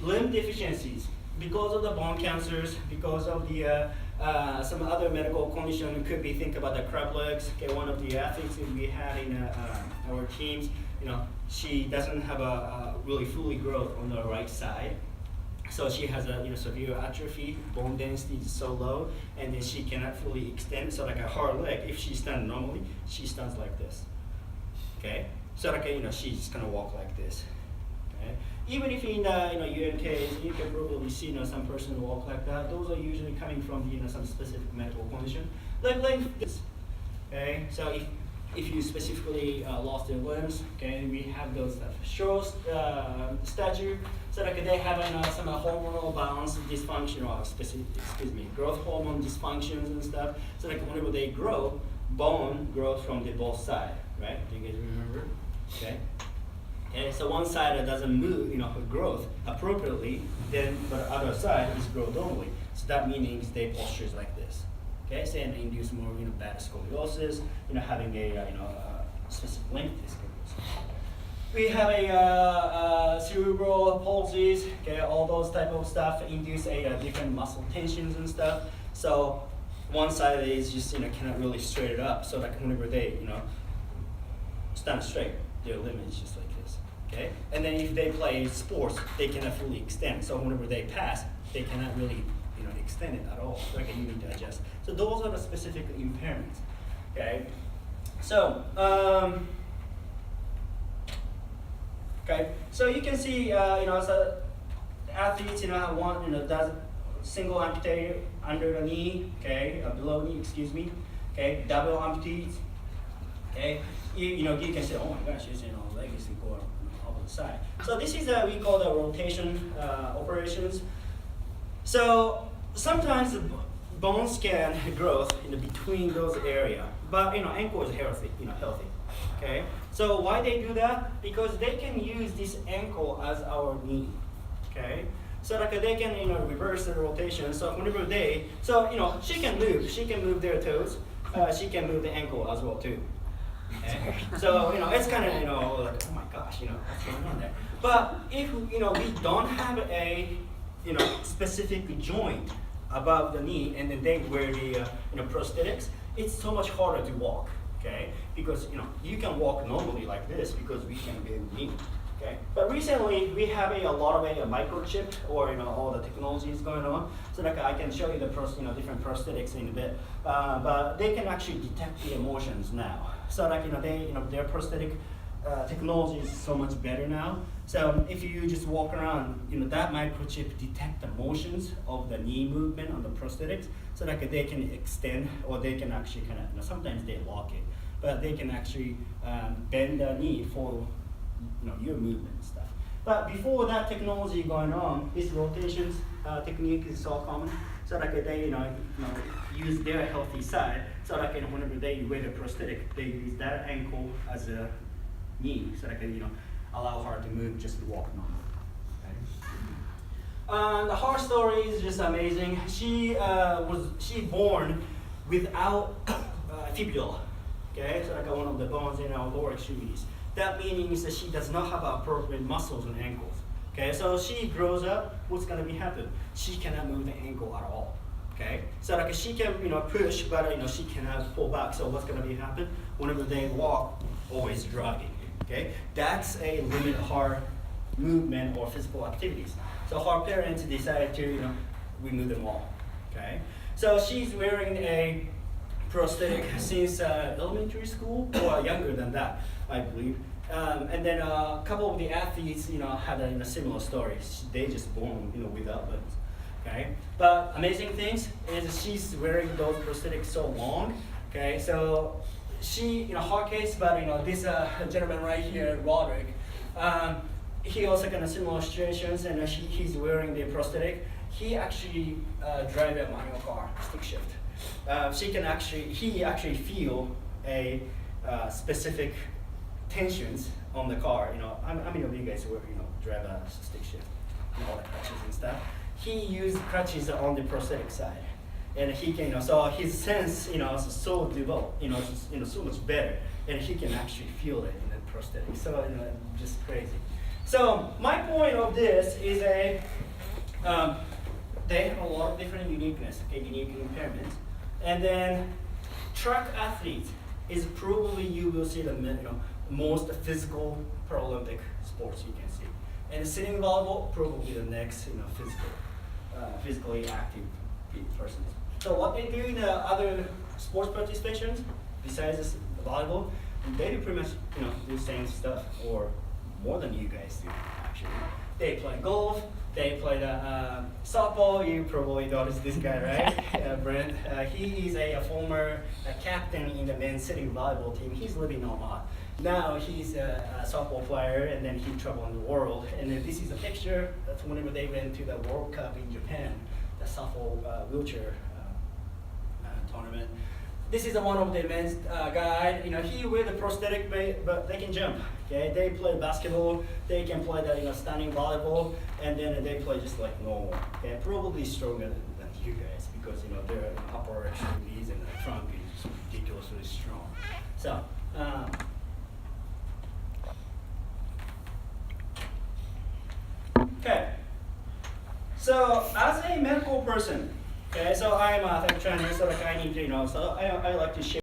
limb deficiencies, because of the bone cancers, because of the some other medical condition. Could be think about the crab legs. Okay, one of the athletes that we had in our teams, she doesn't have a really fully growth on the right side. So she has a severe atrophy, bone density is so low, and then she cannot fully extend. So like a hard leg, if she stands normally, she stands like this. Okay, so like she's just gonna walk like this. Okay, even if in UNKs you can probably see some person walk like that. Those are usually coming from some specific medical condition, like this. Okay, so if you specifically lost their limbs, okay, we have those short stature, so like they have some hormonal balance dysfunction or growth hormone dysfunctions and stuff. So like whenever they grow, bone grows from the both side, right? Do you guys remember? Okay. Okay, so one side doesn't move, growth appropriately, then but the other side is grow normally. So that means they postures like this. Okay, so and induce more bad scoliosis, having a specific length disc. We have a cerebral palsies, okay, all those type of stuff induce a different muscle tensions and stuff. So one side is just cannot really straight it up. So like whenever they stand straight, their limb is just like this. Okay, and then if they play sports, they cannot fully extend. So whenever they pass, they cannot really extend it at all. Like you need to adjust. So those are the specific impairments. Okay, so okay, so you can see so athletes have one does single amputee under the knee, okay, below knee, excuse me, okay, double amputees, okay. You can say, oh my gosh, his leg is going over the side. So this is we call the rotation operations. So sometimes the bones can growth between those area, but ankle is healthy, healthy. Okay. So why they do that? Because they can use this ankle as our knee. Okay. So like they can reverse the rotation. So whenever she can move their toes. She can move the ankle as well too. Okay. So it's kind of like, oh my gosh, what's going on there? But if we don't have a specific joint above the knee, and then they wear the prosthetics, it's so much harder to walk, okay? Because you can walk normally like this because we can bend knee, okay? But recently we have a lot of a microchip or all the technologies going on, so like I can show you the different prosthetics in a bit, but they can actually detect the emotions now. So like their prosthetic technology is so much better now. So if you just walk around, that microchip detect the motions of the knee movement on the prosthetics, so that they can extend, or they can actually kind of, sometimes they lock it, but they can actually bend the knee for your movement and stuff. But before that technology going on, this rotations technique is so common, so that they use their healthy side, so that whenever they wear the prosthetic, they use that ankle as a knee, so that allow her to move, just to walk normal. Okay. The her story is just amazing. She was born without fibula. Okay, so like one of the bones in our lower extremities. That means that she does not have appropriate muscles and ankles. Okay, so she grows up. What's gonna be happen? She cannot move the ankle at all. Okay, so like she can push, but she cannot pull back. So what's gonna be happen? Whenever they walk, always dragging. Okay, that's a limit her movement or physical activities. So her parents decided to remove them all. Okay, so she's wearing a prosthetic since elementary school or younger than that, I believe. And then a couple of the athletes, had a similar story. They just born, without limbs. Okay, but amazing things is she's wearing those prosthetics so long. Okay, so she, her case, but this gentleman right here, Roderick, he also kind of similar situations, and he's wearing the prosthetic. He actually drive a manual car, stick shift. He actually feel a specific tensions on the car. How many of you guys drive a stick shift, all the crutches and stuff? He used crutches on the prosthetic side. And he can, so his sense, is so developed, so much better, and he can actually feel it in the prosthetic. So, just crazy. So my point of this is they have a lot of different uniqueness, okay, unique impairments. And then track athletes is probably you will see the most physical Paralympic sports you can see. And sitting volleyball probably the next physically active person. So what they do in the other sports participations besides this volleyball, they do pretty much the same stuff or more than you guys do actually. They play golf. They play the softball. You probably noticed this guy, right? Brent. He is a former captain in the men's sitting volleyball team. He's living in Omaha. Now he's a softball player, and then he traveled the world. And then this is a picture. That's whenever they went to the World Cup in Japan, the softball wheelchair tournament. This is one of the men's guy. He with a prosthetic, but they can jump. Okay, they play basketball. They can play the standing volleyball, and then they play just like normal. Okay, probably stronger than you guys because their upper extremities and the trunk is ridiculously strong. So. Okay. So as a medical person, okay, so I'm a trainer, so I need to, so I like to share.